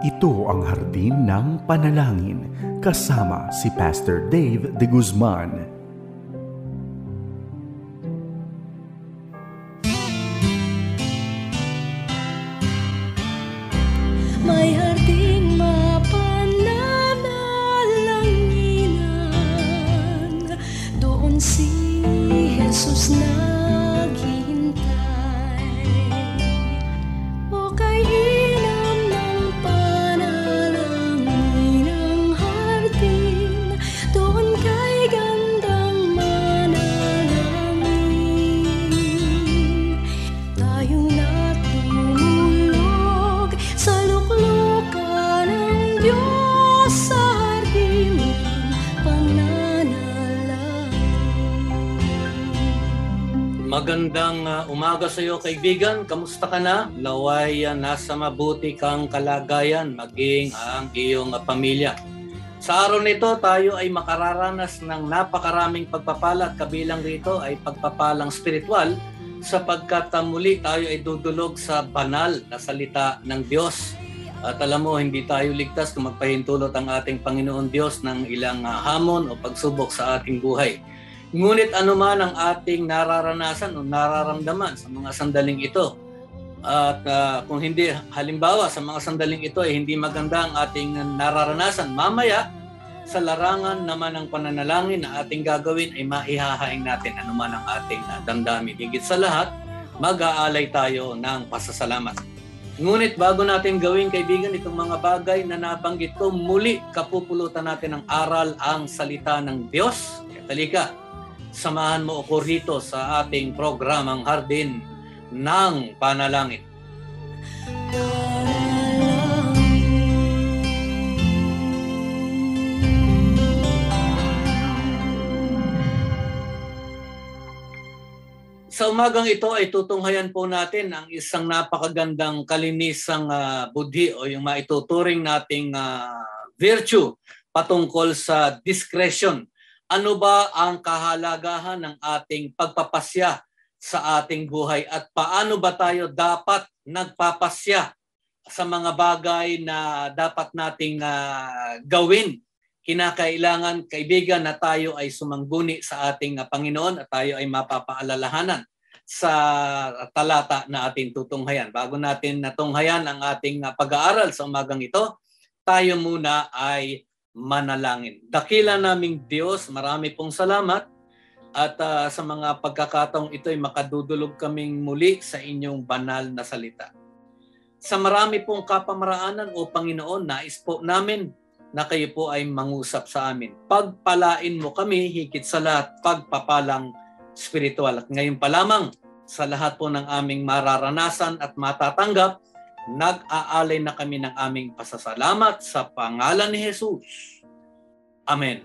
Ito ang Hardin ng Panalangin kasama si Pastor Dave de Guzman. May harding mapananalanginan, doon si Jesus naghihintay. O kay inam ng panalangin ang hardin, doon kay gandang manalangin. Tayong natulog sa luklukan ng Diyos sa hardin ng pananalangin. Magandang umaga sa iyo, kaibigan. Kamusta ka na? Naway nasa mabuti kang kalagayan, maging ang iyong pamilya. Sa araw nito, tayo ay makararanas ng napakaraming pagpapala at kabilang rito ay pagpapalang spiritual sapagkat muli tayo ay dudulog sa banal na salita ng Diyos. At alam mo, hindi tayo ligtas kung magpahintulot ang ating Panginoon Diyos ng ilang hamon o pagsubok sa ating buhay. Ngunit anuman ang ating nararanasan o nararamdaman sa mga sandaling ito, at kung hindi, halimbawa sa mga sandaling ito ay hindi maganda ang ating nararanasan, mamaya sa larangan naman ng pananalangin na ating gagawin ay maihahaing natin anuman ang ating damdamin. Higit sa lahat, mag-aalay tayo ng pasasalamat. Ngunit bago natin gawin, kaibigan, itong mga bagay na nabanggit ko, muli kapupulutan natin ng aral ang salita ng Diyos. Kaya talika, samahan mo ako rito sa ating programang Hardin ng Panalangin. Sa umagang ito ay tutunghayan po natin ang isang napakagandang kalinisang budhi o yung maituturing nating virtue patungkol sa discretion. Ano ba ang kahalagahan ng ating pagpapasya sa ating buhay at paano ba tayo dapat nagpapasya sa mga bagay na dapat nating gawin? Kinakailangan, kaibigan, na tayo ay sumangguni sa ating Panginoon at tayo ay mapapaalalahanan sa talata na ating tutunghayan. Bago natin natunghayan ang ating pag-aaral sa umagang ito, tayo muna ay manalangin. Dakila naming Diyos, marami pong salamat at sa mga pagkakataong ito ay makadudulog kaming muli sa inyong banal na salita. Sa marami pong kapamaraanan o Panginoon, nais po namin na kayo po ay mangusap sa amin. Pagpalain mo kami, higit sa lahat, pagpapalang spiritual. At ngayon pa lamang, sa lahat po ng aming mararanasan at matatanggap, nag-aalay na kami ng aming pasasalamat sa pangalan ni Jesus. Amen.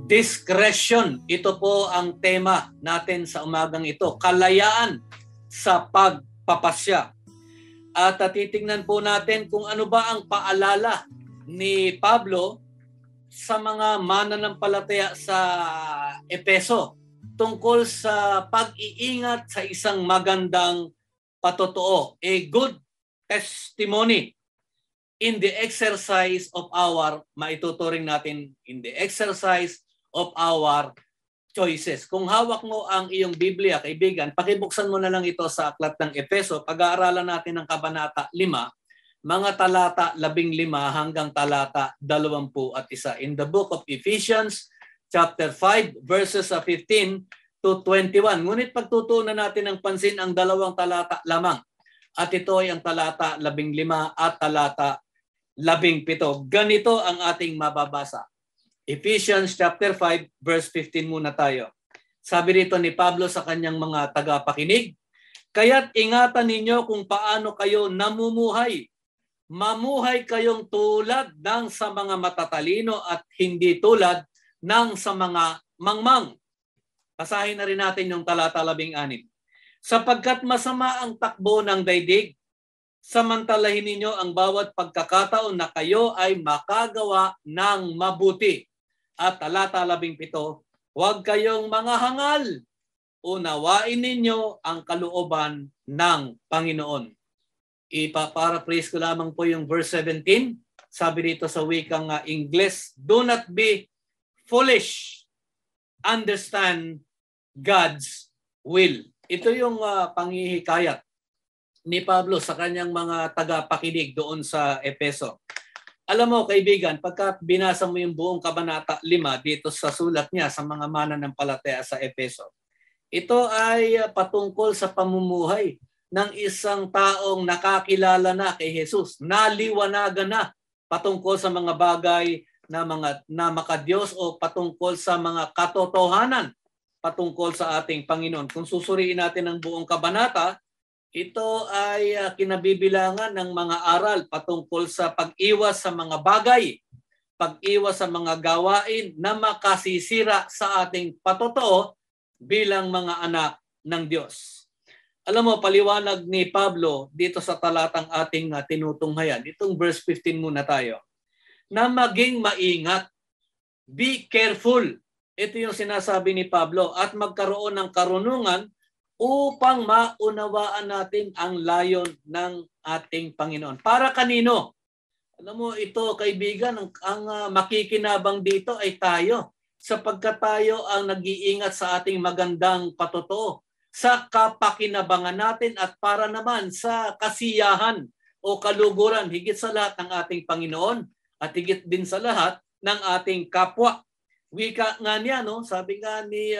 Discretion. Ito po ang tema natin sa umagang ito. Kalayaan sa pagpapasya. At titingnan po natin kung ano ba ang paalala ni Pablo sa mga mananampalataya sa Efeso tungkol sa pag-iingat sa isang magandang patotoo, a good testimony in the exercise of our, maituturing natin, in the exercise of our choices. Kung hawak mo ang iyong Biblia, kaibigan, pakibuksan mo na lang ito sa aklat ng Efeso. Pag-aaralan natin ng Kabanata 5, mga talata 15 hanggang talata 21. In the book of Ephesians, chapter 5, verses 15 to 21. Ngunit pagtutuunan natin ng pansin ang dalawang talata lamang. At ito ay ang talata 15 at talata 17. Ganito ang ating mababasa. Ephesians chapter 5, verse 15 muna tayo. Sabi rito ni Pablo sa kanyang mga tagapakinig, "Kaya't ingatan ninyo kung paano kayo namumuhay. Mamuhay kayong tulad ng sa mga matatalino at hindi tulad ng sa mga mangmang." Basahin na rin natin yung talata 16. "Sapagkat masama ang takbo ng daigdig, samantalahin ninyo ang bawat pagkakataon na kayo ay makagawa ng mabuti." At talata 17, "Huwag kayong mga hangal unawain ninyo ang kalooban ng Panginoon. Ipaparaphrase ko lamang po yung verse 17. Sabi dito sa wikang Ingles, do not be foolish. Understand God's will. Ito yung panghihikayat ni Pablo sa kanyang mga tagapakinig doon sa Efeso. Alam mo kaibigan, pagka binasa mo yung buong kabanata 5 dito sa sulat niya sa mga mananampalataya sa Efeso, ito ay patungkol sa pamumuhay ng isang taong nakakilala na kay Jesus, naliwanagan na patungkol sa mga bagay na makadiyos o patungkol sa mga katotohanan patungkol sa ating Panginoon. Kung susuriin natin ang buong kabanata, ito ay kinabibilangan ng mga aral patungkol sa pag-iwas sa mga bagay, pag-iwas sa mga gawain na makasisira sa ating patotoo bilang mga anak ng Diyos. Alam mo, paliwanag ni Pablo dito sa talatang ating tinutunghayan, itong verse 15 muna tayo, na maging maingat, be careful. Ito yung sinasabi ni Pablo, at magkaroon ng karunungan upang maunawaan natin ang layon ng ating Panginoon. Para kanino? Alam mo, ito kaibigan, ang makikinabang dito ay tayo, sapagkat tayo ang nag-iingat sa ating magandang patotoo, sa kapakinabangan natin at para naman sa kasiyahan o kaluguran, higit sa lahat ng ating Panginoon at higit din sa lahat ng ating kapwa. Wika nga niya, no? Sabi nga ni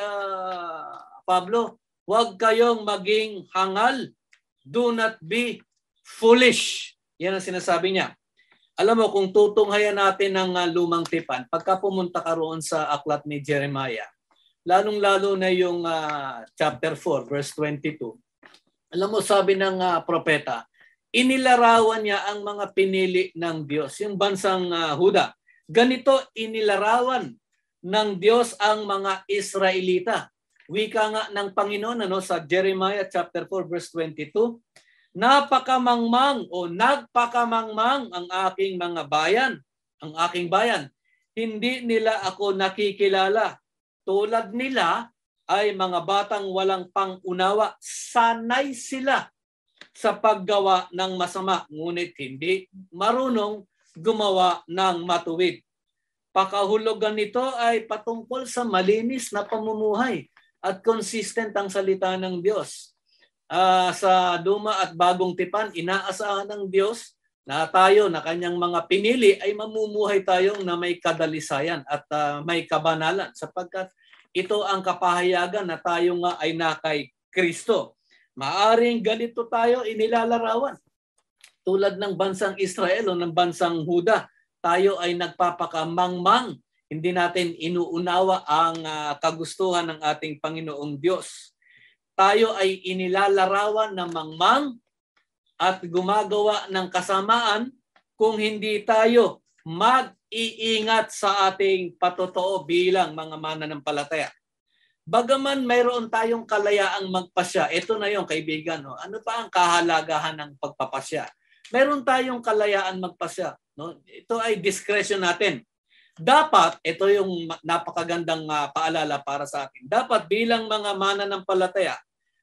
Pablo, huwag kayong maging hangal. Do not be foolish. Yan ang sinasabi niya. Alam mo, kung tutunghayan natin ng lumang tipan, pagka pumunta ka roon sa aklat ni Jeremiah, lalong-lalo na yung chapter 4, verse 22. Alam mo, sabi ng propeta, inilarawan niya ang mga pinili ng Diyos, yung bansang Huda. Ganito inilarawan ng Diyos ang mga Israelita. Wika nga ng Panginoon sa Jeremiah chapter 4 verse 22, napakamangmang o nagpakamangmang ang aking mga bayan, ang aking bayan. Hindi nila ako nakikilala. Tulad nila ay mga batang walang pangunawa. Sanay sila sa paggawa ng masama, ngunit hindi marunong gumawa ng matuwid. Pakahulugan nito ay patungkol sa malinis na pamumuhay at consistent ang salita ng Diyos. Sa Luma at Bagong Tipan, inaasahan ng Diyos na tayo, na kanyang mga pinili, ay mamumuhay tayong na may kadalisayan at may kabanalan, sapagkat ito ang kapahayagan na tayo nga ay na kay Kristo. Maaring ganito tayo inilalarawan. Tulad ng bansang Israel o ng bansang Huda, tayo ay nagpapakamangmang. Hindi natin inuunawa ang kagustuhan ng ating Panginoong Diyos. Tayo ay inilalarawan ng mangmang at gumagawa ng kasamaan kung hindi tayo mag-iingat sa ating patotoo bilang mga mananampalataya. Bagaman mayroon tayong kalayaang magpasya, ito na yung kaibigan. No? Ano pa ang kahalagahan ng pagpapasya? Mayroon tayong kalayaan magpasya. No? Ito ay discretion natin. Dapat, ito yung napakagandang paalala para sa atin. Dapat bilang mga mananampalataya,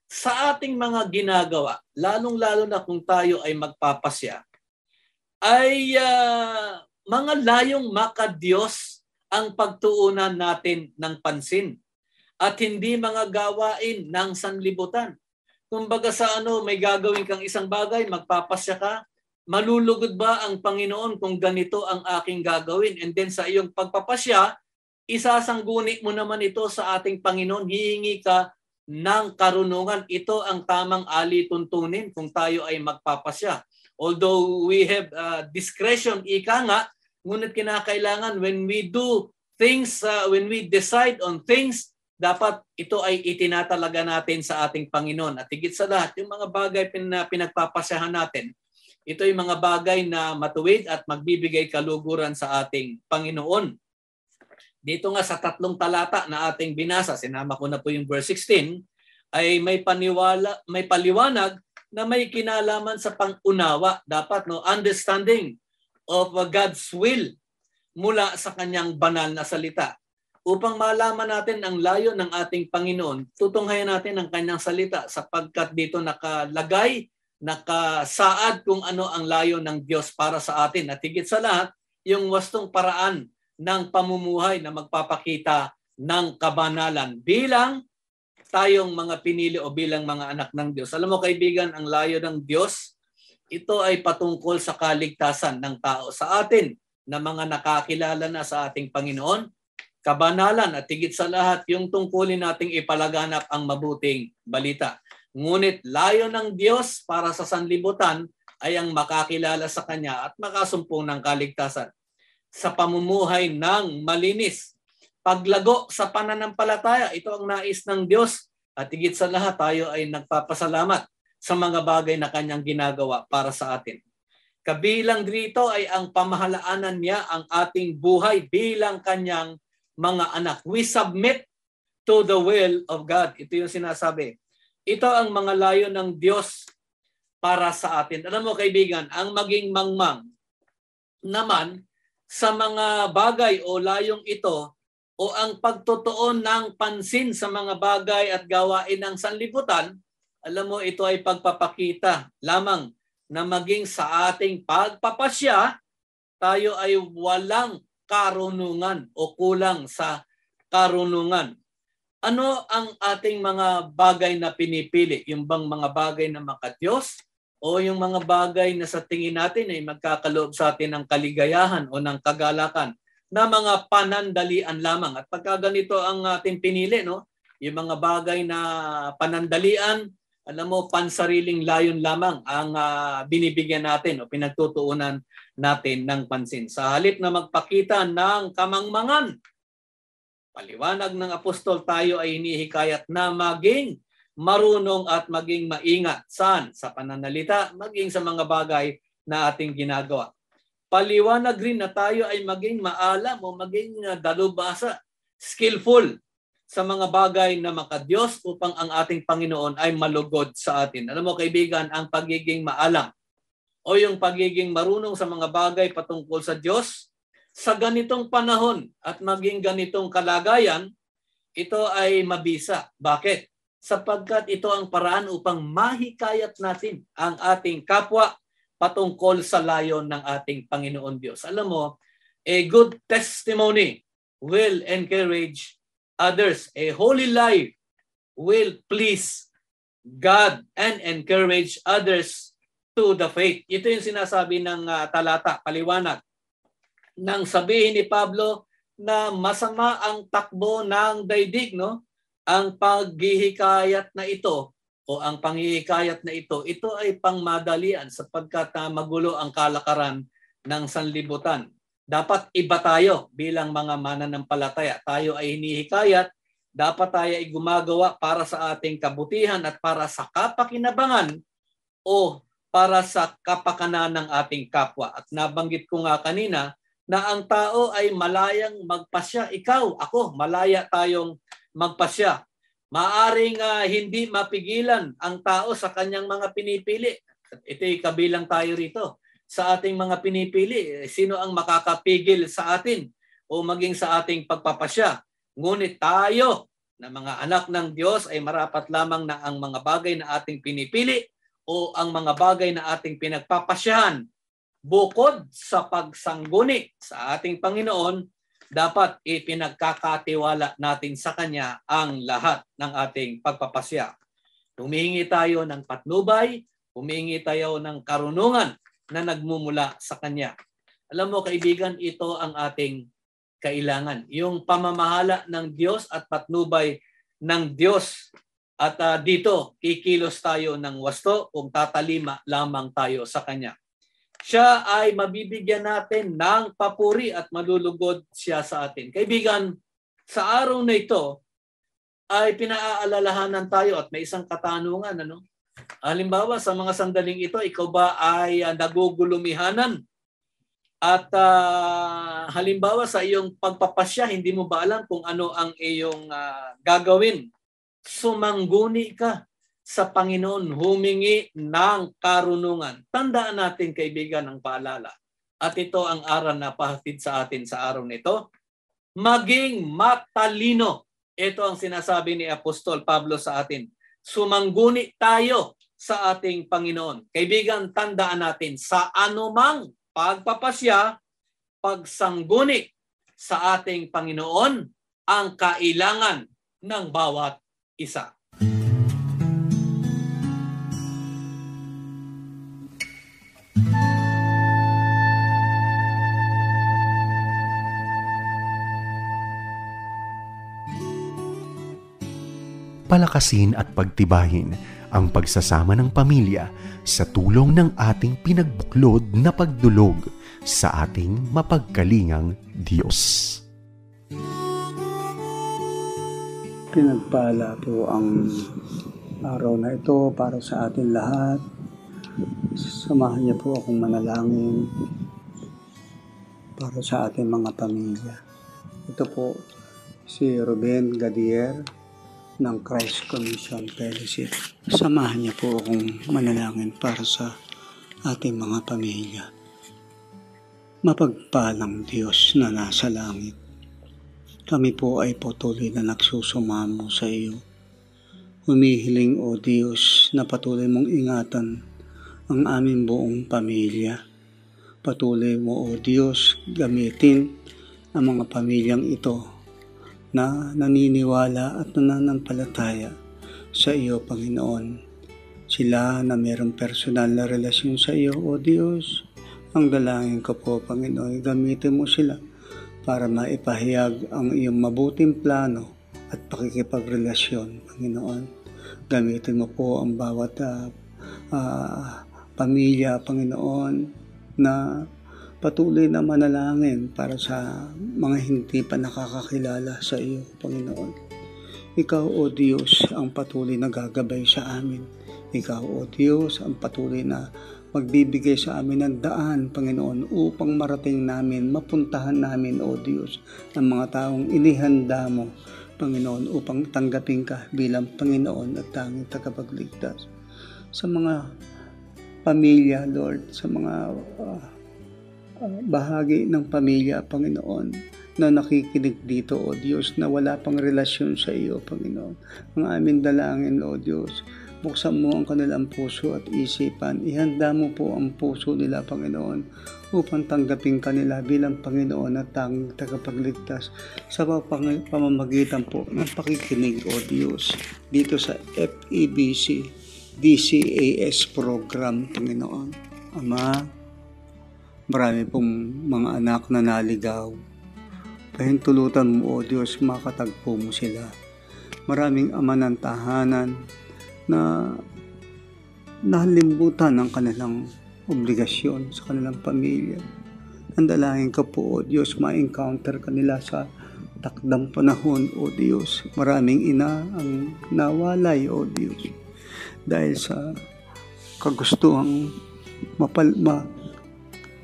sa ating mga ginagawa, lalong-lalo na kung tayo ay magpapasya, ay mga layong makadiyos ang pagtuunan natin ng pansin at hindi mga gawain ng sanlibutan. Kumbaga sa may gagawin kang isang bagay, magpapasya ka, malulugod ba ang Panginoon kung ganito ang aking gagawin? And then sa iyong pagpapasya, isasangguni mo naman ito sa ating Panginoon, hihingi ka ng karunungan. Ito ang tamang alituntunin kung tayo ay magpapasya. Although we have discretion, ika nga, ngunit kinakailangan when we do things, when we decide on things, dapat ito ay itinatalaga natin sa ating Panginoon. At higit sa lahat, yung mga bagay na pinagpapasyahan natin, ito ay mga bagay na matuwid at magbibigay kaluguran sa ating Panginoon. Dito nga sa 3 talata na ating binasa, sinama ko na po yung verse 16, ay may paliwanag na may kinalaman sa pangunawa. Dapat, understanding of God's will mula sa kanyang banal na salita. upang malaman natin ang layo ng ating Panginoon, tutunghayan natin ang kanyang salita sapagkat dito nakalagay, nakasaad kung ano ang layo ng Diyos para sa atin. At higit sa lahat, yung wastong paraan ng pamumuhay na magpapakita ng kabanalan bilang tayong mga pinili o bilang mga anak ng Diyos. Alam mo kaibigan, ang layo ng Diyos, ito ay patungkol sa kaligtasan ng tao sa atin na mga nakakilala na sa ating Panginoon, kabanalan at higit sa lahat yung tungkulin nating ipalaganap ang mabuting balita. Ngunit layo ng Diyos para sa sanlibutan ay ang makakilala sa Kanya at makasumpong ng kaligtasan sa pamumuhay ng malinis. Paglago sa pananampalataya, ito ang nais ng Diyos at higit sa lahat tayo ay nagpapasalamat sa mga bagay na Kanyang ginagawa para sa atin. Kabilang dito ay ang pamahalaanan niya ang ating buhay bilang Kanyang mga anak. We submit to the will of God. Ito yung sinasabi. Ito ang mga layo ng Diyos para sa atin. Alam mo kaibigan, ang maging mangmang naman sa mga bagay o layong ito o ang pagtutuon ng pansin sa mga bagay at gawain ng sanlibutan, alam mo ito ay pagpapakita lamang na maging sa ating pagpapasya, tayo ay walang karunungan o kulang sa karunungan. Ano ang ating mga bagay na pinipili? Yung bang mga bagay na makadiyos o yung mga bagay na sa tingin natin ay magkakaloob sa atin ng kaligayahan o ng kagalakan na mga panandalian lamang? At pagka ganito ang ating pinili, no? Yung mga bagay na panandalian, alam mo, pansariling layon lamang ang binibigyan natin o pinagtutuunan natin ng pansin. Sa halip na magpakita ng kamangmangan, paliwanag ng apostol, tayo ay hinihikayat na maging marunong at maging maingat. Saan? Sa pananalita, maging sa mga bagay na ating ginagawa. Paliwanag rin na tayo ay maging maalam o maging dalubhasa, skillful sa mga bagay na makadiyos upang ang ating Panginoon ay malugod sa atin. Alam mo kaibigan, ang pagiging maalam o yung pagiging marunong sa mga bagay patungkol sa Diyos, sa ganitong panahon at maging ganitong kalagayan, ito ay mabisa. Bakit? Sapagkat ito ang paraan upang mahikayat natin ang ating kapwa patungkol sa layon ng ating Panginoon Diyos. Alam mo, a good testimony will encourage others. A holy life will please God and encourage others to the faith. Ito yung sinasabi ng talata, paliwanag. Nang sabihin ni Pablo na masama ang takbo ng daigdig, no? Ang paghihikayat na ito o ang panghihikayat na ito ay pangmadalian sapagkat magulo ang kalakaran ng sanlibutan. Dapat iba tayo bilang mga mananampalataya. Tayo ay hinihikayat, dapat tayo ay gumagawa para sa ating kabutihan at para sa kapakinabangan o para sa kapakanan ng ating kapwa. At nabanggit ko nga kanina na ang tao ay malayang magpasya. Ikaw, ako, malaya tayong magpasya. Maaring hindi mapigilan ang tao sa kanyang mga pinipili. Ito'y kabilang tayo rito. Sa ating mga pinipili, sino ang makakapigil sa atin o maging sa ating pagpapasya? Ngunit tayo na mga anak ng Diyos ay marapat lamang na ang mga bagay na ating pinipili o ang mga bagay na ating pinagpapasyahan bukod sa pagsangguni sa ating Panginoon, dapat ipinagkakatiwala natin sa Kanya ang lahat ng ating pagpapasya. Humihingi tayo ng patnubay, humihingi tayo ng karunungan na nagmumula sa Kanya. Alam mo kaibigan, ito ang ating kailangan. Yung pamamahala ng Diyos at patnubay ng Diyos. At dito, kikilos tayo ng wasto kung tatalima lamang tayo sa Kanya. Siya ay mabibigyan natin ng papuri at malulugod siya sa atin. Kaibigan, sa araw na ito ay pinaaalalahanan tayo at may isang katanungan. Halimbawa, sa mga sandaling ito, ikaw ba ay nagugulumihanan? At halimbawa, sa iyong pagpapasya, hindi mo ba alam kung ano ang iyong gagawin? Sumangguni ka sa Panginoon, humingi ng karunungan. Tandaan natin, kaibigan, ang paalala. At ito ang aral na pahatid sa atin sa araw nito. maging matalino. Ito ang sinasabi ni Apostol Pablo sa atin. Sumangguni tayo sa ating Panginoon. Kaibigan, tandaan natin, sa anumang pagpapasya, pagsangguni sa ating Panginoon ang kailangan ng bawat isa. Palakasin at pagtibayin ang pagsasama ng pamilya sa tulong ng ating pinagbuklod na pagdulog sa ating mapagkalingang Diyos. Pinagpala po ang araw na ito para sa atin lahat. Samahan niyo po akong manalangin para sa ating mga pamilya. Ito po si Ruben Gadier ng Christ Commission Fellowship. Samahan niyo po akong manalangin para sa ating mga pamilya. Mapagpalang Diyos na nasa langit, kami po ay patuloy na nagsusumamo sa iyo. Humihiling, O Diyos, na patuloy mong ingatan ang aming buong pamilya. Patuloy mo, O Diyos, gamitin ang mga pamilyang ito na naniniwala at nananampalataya sa iyo, Panginoon. Sila na mayroong personal na relasyon sa iyo, O Diyos. Ang dalangin ko po, Panginoon, gamitin mo sila para maipahayag ang iyong mabuting plano at pakikipagrelasyon, Panginoon. Gamitin mo po ang bawat pamilya, Panginoon, na patuloy na manalangin para sa mga hindi pa nakakakilala sa iyo, Panginoon. Ikaw, O Diyos, ang patuloy na gagabay sa amin. Ikaw, O Diyos, ang patuloy na magbibigay sa amin ng daan, Panginoon, upang marating namin, mapuntahan namin, O Diyos, ang mga taong inihanda mo, Panginoon, upang tanggapin ka bilang Panginoon at tanging tagapagligtas. Sa mga pamilya, Lord, sa mga bahagi ng pamilya, Panginoon, na nakikinig dito, O Diyos, na wala pang relasyon sa iyo, Panginoon. Ang aming dalangin, O Diyos, buksan mo ang kanilang puso at isipan. Ihanda mo po ang puso nila, Panginoon, upang tanggapin kanila bilang Panginoon at tanging tagapagligtas sa pamamagitan po ng pakikinig, O Diyos, dito sa FEBC DCAS program, Panginoon. Ama, marami pong mga anak na naligaw. Pahintulutan mo, O Diyos, makatagpo mo sila. Maraming ama ng tahanan na nahalimutan ang kanilang obligasyon sa kanilang pamilya. Ang dalangin ko po, O Diyos, ma-encounter kanila sa takdang panahon, O Diyos. Maraming ina ang nawalay, O Diyos, dahil sa kagustuhang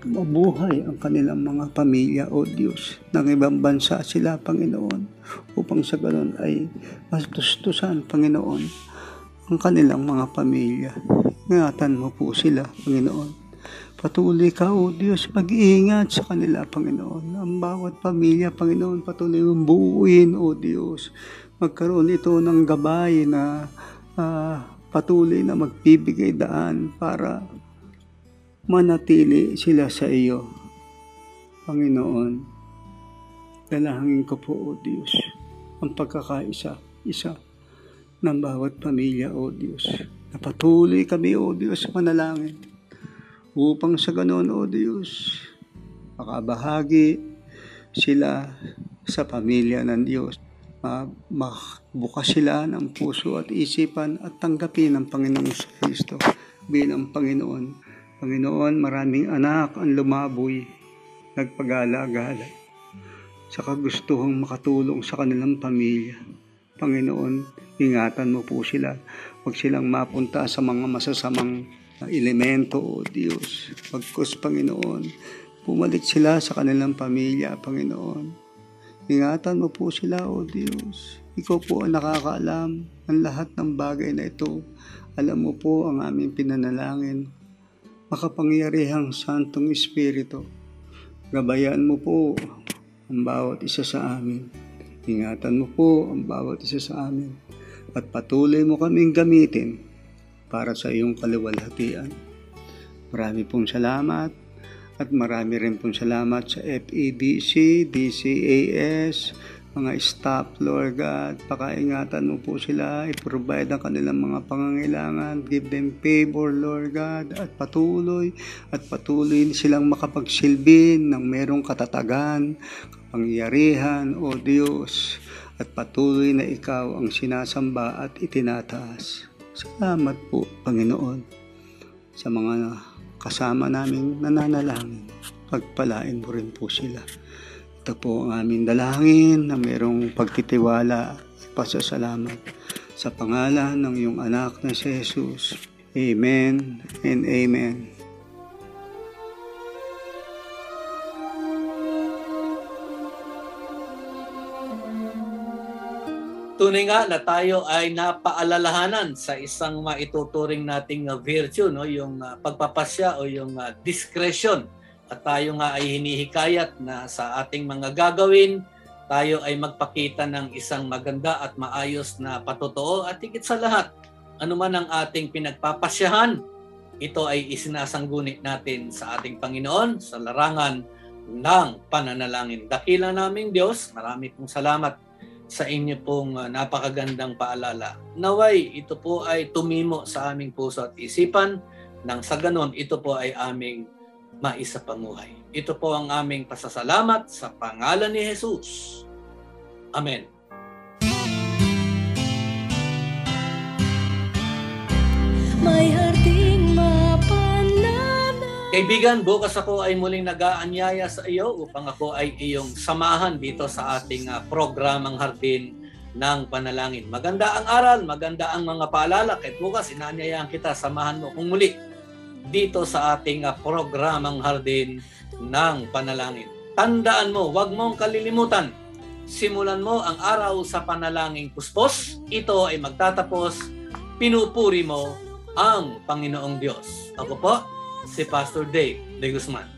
mabuhay ang kanilang mga pamilya, O Diyos. Nang ibang bansa sila, Panginoon, upang sa ganon ay mastustusan, Panginoon, ang kanilang mga pamilya. Ingatan mo po sila, Panginoon. Patuloy ka, O Diyos, mag-iingat sa kanila, Panginoon. Ang bawat pamilya, Panginoon, patuloy mong buuin, O Diyos. Magkaroon ito ng gabay na patuloy na magbibigay daan para manatili sila sa iyo, Panginoon. Dalangin ko po, O Diyos, ang pagkakaisa ng bawat pamilya, O Diyos. Napatuloy kami, O Diyos, manalangin upang sa ganon, O Diyos, makabahagi sila sa pamilya ng Diyos. Bukas sila ng puso at isipan at tanggapin ang Panginoong Kristo bilang Panginoon. Panginoon, maraming anak ang lumaboy, nagpagala-gala sa kagustuhang makatulong sa kanilang pamilya. Panginoon, ingatan mo po sila. Huwag silang mapunta sa mga masasamang elemento, O Diyos. Pagkus, Panginoon, bumalik sila sa kanilang pamilya, Panginoon. Ingatan mo po sila, O Diyos. Ikaw po ang nakakaalam ng lahat ng bagay na ito. Alam mo po ang aming pinanalangin. Makapangyarihang Santong Espiritu, gabayan mo po ang bawat isa sa amin. Ingatan mo po ang bawat isa sa amin at patuloy mo kaming gamitin para sa iyong kaluwalhatian. Marami pong salamat at marami rin pong salamat sa FEBC, DCAS, mga staff, Lord God. Pakaingatan mo po sila, i-provide ang kanilang mga pangangailangan, give them favor, Lord God, at patuloy silang makapagsilbi ng merong katatagan, kapangyarihan, O Diyos, at patuloy na ikaw ang sinasamba at itinataas. Salamat po, Panginoon, sa mga kasama naming nananalangin. Pagpalain mo rin po sila. Ito po ang aming dalangin na mayroong pagtitiwala at pasasalamat sa pangalan ng iyong anak na si Jesus. Amen and amen. Tunay nga na tayo ay napaalalahanan sa isang maituturing nating virtue, no? Yung pagpapasya o yung discretion. At tayo nga ay hinihikayat na sa ating mga gagawin, tayo ay magpakita ng isang maganda at maayos na patotoo at higit sa lahat, anuman ang ating pinagpapasyahan, ito ay isinasangguni natin sa ating Panginoon sa larangan ng pananalangin. Dakila naming Diyos, marami pong salamat sa inyo pong napakagandang paalala. Naway, ito po ay tumimo sa aming puso at isipan, nang sa ganon, ito po ay aming maisapamuhay. Ito po ang aming pasasalamat sa pangalan ni Jesus. Amen. May harding mapanana. Kaibigan, bukas ako ay muling nag-aanyaya sa iyo upang ako ay iyong samahan dito sa ating programang Hardin ng Panalangin. Maganda ang aral, maganda ang mga paalala. Kahit bukas, inaanyayahan kita, samahan mo kung muli dito sa ating programang Hardin ng Panalangin. Tandaan mo, huwag mong kalilimutan. Simulan mo ang araw sa panalangin puspos. Ito ay magtatapos. Pinupuri mo ang Panginoong Diyos. Ako po, si Pastor Dave de Guzman.